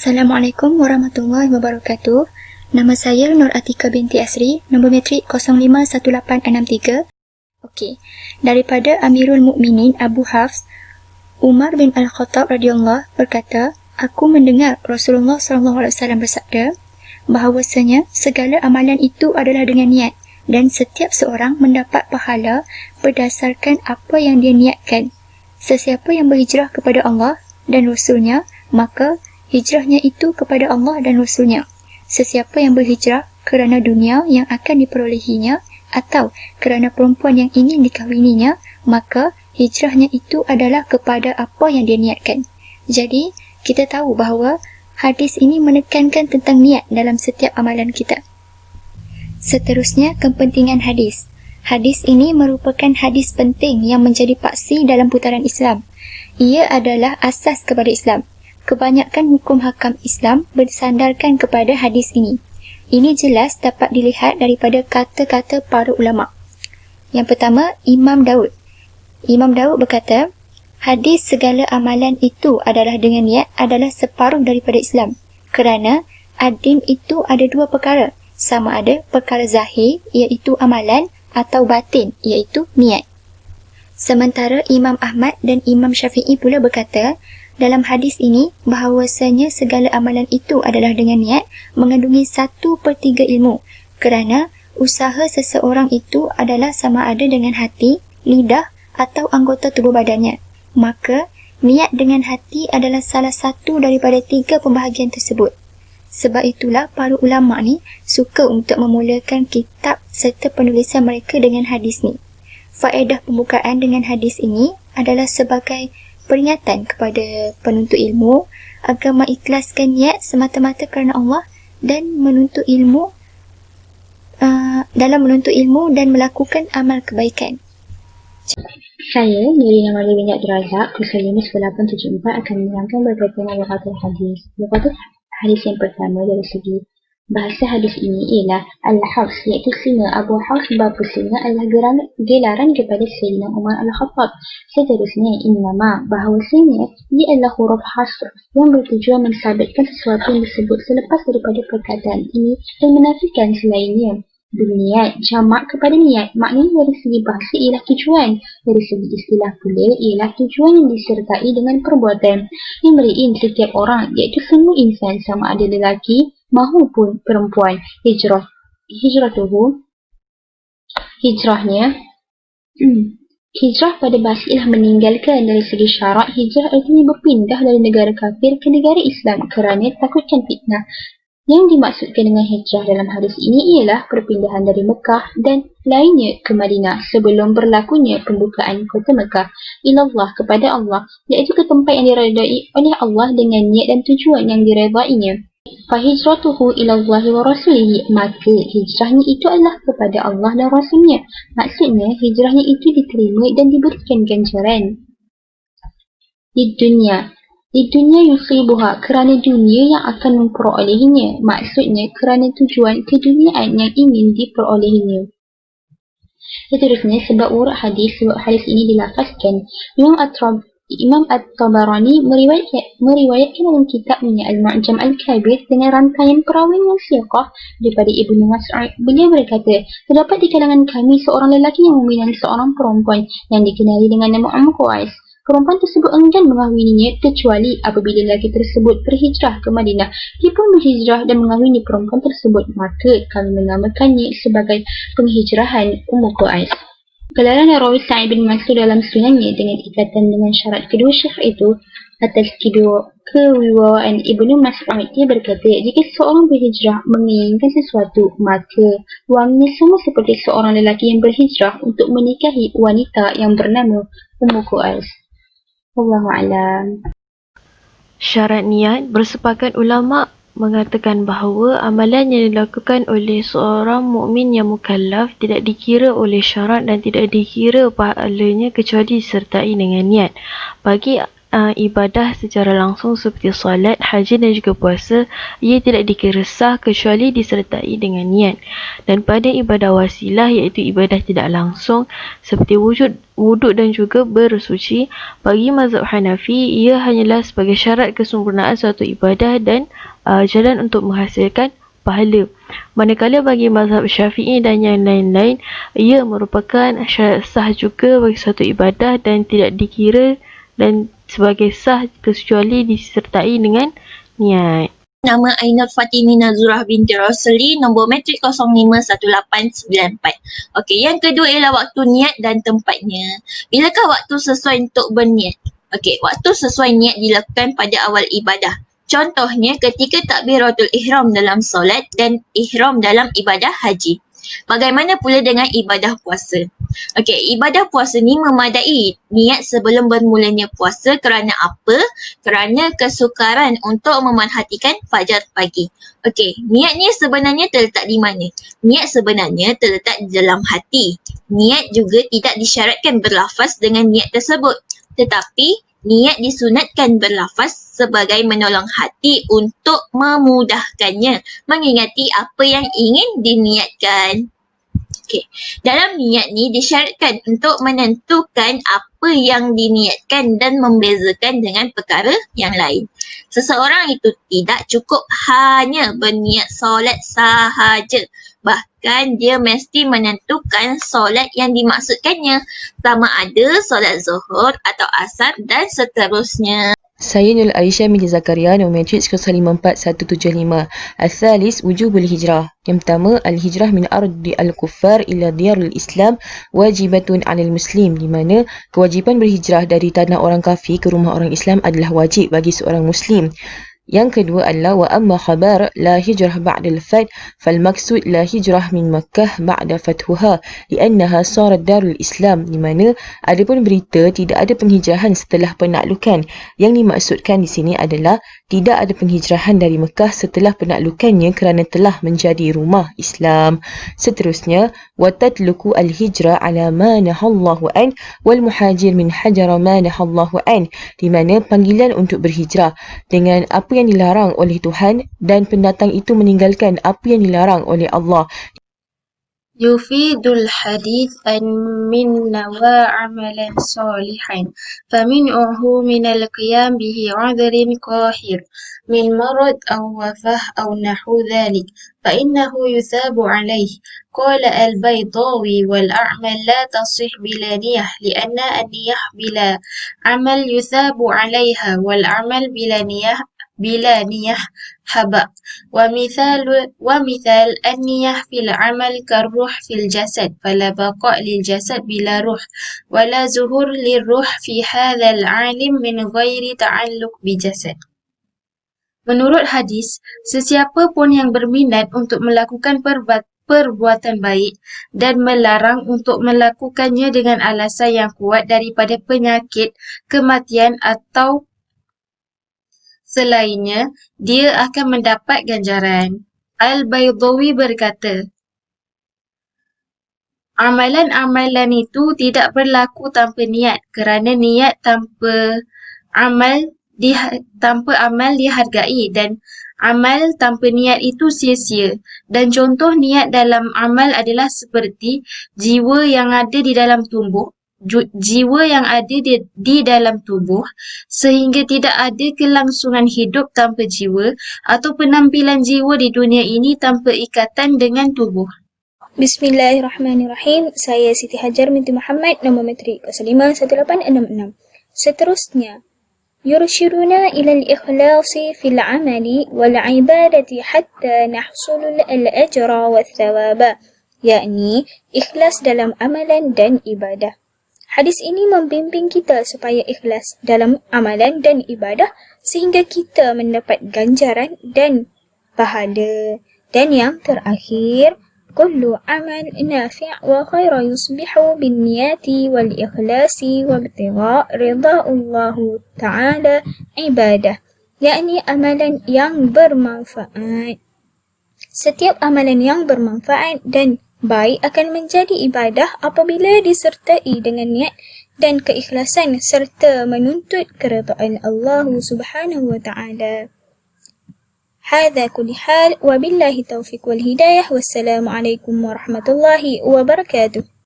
Assalamualaikum warahmatullahi wabarakatuh. Nama saya Nur Atika binti Asri, nombor metrik 051863. Okey. Daripada Amirul Mukminin Abu Hafs, Umar bin Al-Khattab radhiyallahu berkata, aku mendengar Rasulullah SAW bersabda bahawasanya segala amalan itu adalah dengan niat dan setiap seorang mendapat pahala berdasarkan apa yang dia niatkan. Sesiapa yang berhijrah kepada Allah dan Rasulnya, maka hijrahnya itu kepada Allah dan Rasulnya. Sesiapa yang berhijrah kerana dunia yang akan diperolehinya atau kerana perempuan yang ingin dikahwininya, maka hijrahnya itu adalah kepada apa yang dia niatkan. Jadi, kita tahu bahawa hadis ini menekankan tentang niat dalam setiap amalan kita. Seterusnya, kepentingan hadis. Hadis ini merupakan hadis penting yang menjadi paksi dalam putaran Islam. Ia adalah asas kepada Islam. Kebanyakan hukum hakam Islam bersandarkan kepada hadis ini. Ini jelas dapat dilihat daripada kata-kata para ulama. Yang pertama, Imam Daud. Imam Daud berkata, hadis segala amalan itu adalah dengan niat adalah separuh daripada Islam. Kerana ad-din itu ada dua perkara. Sama ada perkara zahir, iaitu amalan, atau batin, iaitu niat. Sementara Imam Ahmad dan Imam Syafi'i pula berkata, dalam hadis ini, bahawasanya segala amalan itu adalah dengan niat mengandungi 1/3 ilmu. Kerana usaha seseorang itu adalah sama ada dengan hati, lidah atau anggota tubuh badannya. Maka, niat dengan hati adalah salah satu daripada 3 pembahagian tersebut. Sebab itulah para ulama ni suka untuk memulakan kitab serta penulisan mereka dengan hadis ni. Faedah pembukaan dengan hadis ini adalah sebagai peringatan kepada penuntut ilmu agar mengikhlaskan niat semata-mata kerana Allah dan menuntut ilmu dalam menuntut ilmu dan melakukan amal kebaikan. Saya, Nurina Maria bin Abdul Razak, Pusat Yunus 874 akan menerangkan berkaitan luqatul hadis. Luqatul hadis yang pertama dari segi bahasa hadis ini ialah Al-Hafs, iaitu singa. Abu Hafs bapa singa adalah gelaran kepada Sayyidina Umar Al-Khattab. Seterusnya, innama, bahawasanya ia adalah huruf hasr yang bertujuan mensabitkan sesuatu yang disebut selepas daripada perkataan ini dan menafikan selainnya. Berniat, jamak kepada niat, maknanya dari segi bahasa ialah tujuan. Dari segi istilah pula ialah tujuan yang disertai dengan perbuatan. Imri'in, setiap orang, iaitu semua insan sama ada lelaki maupun perempuan. Hijratuhu, hijrahnya. Hijrah pada bahasa ialah meninggalkan. Dari segi syarak, hijrah artinya berpindah dari negara kafir ke negara Islam kerana takutkan fitnah. Yang dimaksudkan dengan hijrah dalam hadis ini ialah perpindahan dari Mekah dan lainnya ke Madinah sebelum berlakunya pembukaan kota Mekah, ilallah, kepada Allah, iaitu ke tempat yang diredai oleh Allah dengan niat dan tujuan yang diredainya. Fahijratuhu ilallahi wa rasulihi, maka hijrahnya itu adalah kepada Allah dan Rasulnya. Maksudnya hijrahnya itu diterima dan diberikan ganjaran di dunia. Di dunia yusibuha, kerana dunia yang akan memperolehinya. Maksudnya kerana tujuan keduniaan yang ingin diperolehinya. Seterusnya, sebab hadis ini dilafazkan. Imam At-Tabarani meriwayatkan dalam kitabnya Al-Mu'jam Al-Kabir dengan rantaian perawi yang siqah daripada Ibnu Mas'ud. Beliau berkata, terdapat di kalangan kami seorang lelaki yang meminang seorang perempuan yang dikenali dengan nama Qais. Perempuan tersebut enggan mengahwininya kecuali apabila lelaki tersebut berhijrah ke Madinah. Dia pun berhijrah dan mengahwini perempuan tersebut, maka kami menamakannya sebagai penghijrahan Qais. Gelaran Rawi Sa'id bin Mansur dalam sunannya dengan ikatan dengan syarat kedua syekh itu atas kewiwaan Ibnu Mas'ud, dia berkata, jika seorang berhijrah menginginkan sesuatu, maka wangnya sama seperti seorang lelaki yang berhijrah untuk menikahi wanita yang bernama Qais. Wallahu a'lam. Syarat niat, bersepakat ulama mengatakan bahawa amalan yang dilakukan oleh seorang mukmin yang mukallaf tidak dikira oleh syarat dan tidak dikira pahalanya kecuali disertai dengan niat. Bagi ibadah secara langsung seperti solat, haji dan juga puasa, ia tidak dikira sah kecuali disertai dengan niat. Dan pada ibadah wasilah iaitu ibadah tidak langsung seperti wuduk dan juga bersuci, bagi mazhab Hanafi ia hanyalah sebagai syarat kesempurnaan suatu ibadah dan jalan untuk menghasilkan pahala. Manakala bagi mazhab Syafi'i dan yang lain-lain, ia merupakan syarat sah juga bagi suatu ibadah dan tidak dikira dan sebagai sah kecuali disertai dengan niat. Nama Ainul Fatimi Nazurah binti Rosli, nombor matrik 051894. Okey, yang kedua ialah waktu niat dan tempatnya. Bilakah waktu sesuai untuk berniat? Okey, waktu sesuai niat dilakukan pada awal ibadah. Contohnya ketika takbiratul ihram dalam solat dan ihram dalam ibadah haji. Bagaimana pula dengan ibadah puasa? Okey, ibadah puasa ni memadai niat sebelum bermulanya puasa kerana apa? Kerana kesukaran untuk memerhatikan fajar pagi. Okey, niat ni sebenarnya terletak di mana? Niat sebenarnya terletak di dalam hati. Niat juga tidak disyaratkan berlafaz dengan niat tersebut. Tetapi niat disunatkan berlafaz sebagai menolong hati untuk memudahkannya mengingati apa yang ingin diniatkan. Okey, dalam niat ni disyaratkan untuk menentukan apa yang diniatkan dan membezakan dengan perkara yang lain. Seseorang itu tidak cukup hanya berniat solat sahaja. Bahkan dia mesti menentukan solat yang dimaksudkannya, sama ada solat zuhur atau asar dan seterusnya. Saya Nur Aisyah binti Zakaria, nombor matrik 054175. Al-Thalis, wujubul hijrah. Yang pertama, al-hijrah min ardi al-kuffar ila diyarul Islam wajibatun 'alal muslim, di mana kewajipan berhijrah dari tanah orang kafir ke rumah orang Islam adalah wajib bagi seorang muslim. Yang kedua adalah wa amma khabar la hijrah ba'da al-fath fal maqsud la hijrah min Makkah ba'da fathuha li'annaha sarat darul Islam, di mana adapun berita tidak ada penghijrahan setelah penaklukan. Yang dimaksudkan di sini adalah tidak ada penghijrahan dari Mekah setelah penaklukannya kerana telah menjadi rumah Islam. Seterusnya, wa tatluku al-hijrah ala ma nahallahu an wal muhajir min hajara ma nahallahu an, di mana panggilan untuk berhijrah dengan apa yang dilarang oleh Tuhan dan pendatang itu meninggalkan apa yang dilarang oleh Allah. يفيد الحديث أن من نوى عملا صالحا فمنعه من القيام به عذر قاهر من مرض أو وفاة أو نحو ذلك فإنه يثاب عليه. قال البيضاوي والأعمال لا تصح بلا نية لأن النية بلا عمل يثاب عليها والعمل بلا نية هباء. ومثال النية في العمل كالروح في الجسد فلا بقاء للجسد بلا روح ولا ظهور للروح في هذا العالم من غير تعلق بجسد. Menurut hadis, sesiapa pun yang berminat untuk melakukan perbuatan baik dan melarang untuk melakukannya dengan alasan yang kuat daripada penyakit, kematian atau selainnya, dia akan mendapat ganjaran. Al-Baydawi berkata, amalan-amalan itu tidak berlaku tanpa niat, kerana niat tanpa amal dihargai dan amal tanpa niat itu sia-sia. Dan contoh niat dalam amal adalah seperti jiwa yang ada di dalam tubuh, sehingga tidak ada kelangsungan hidup tanpa jiwa atau penampilan jiwa di dunia ini tanpa ikatan dengan tubuh. Bismillahirrahmanirrahim. Saya Siti Hajar binti Muhammad, nombor matrik 051866. Seterusnya, يرشدنا إلى الإخلاص في العمل والعبادة حتى نحصل الأجر والثواب، yakni ikhlas dalam amalan dan ibadah. Hadis ini membimbing kita supaya ikhlas dalam amalan dan ibadah sehingga kita mendapat ganjaran dan pahala. Dan yang terakhir, kullu amal nafi' wa khaira yusbihu bin niyati wal ikhlasi wa ibtigha' ridha'ullahu ta'ala ibadah, yakni amalan yang bermanfaat. Setiap amalan yang bermanfaat dan baik akan menjadi ibadah apabila disertai dengan niat dan keikhlasan serta menuntut keredaan Allah Subhanahu wa taala. هذا كل حال وبالله التوفيق والهداية والسلام عليكم ورحمة الله وبركاته.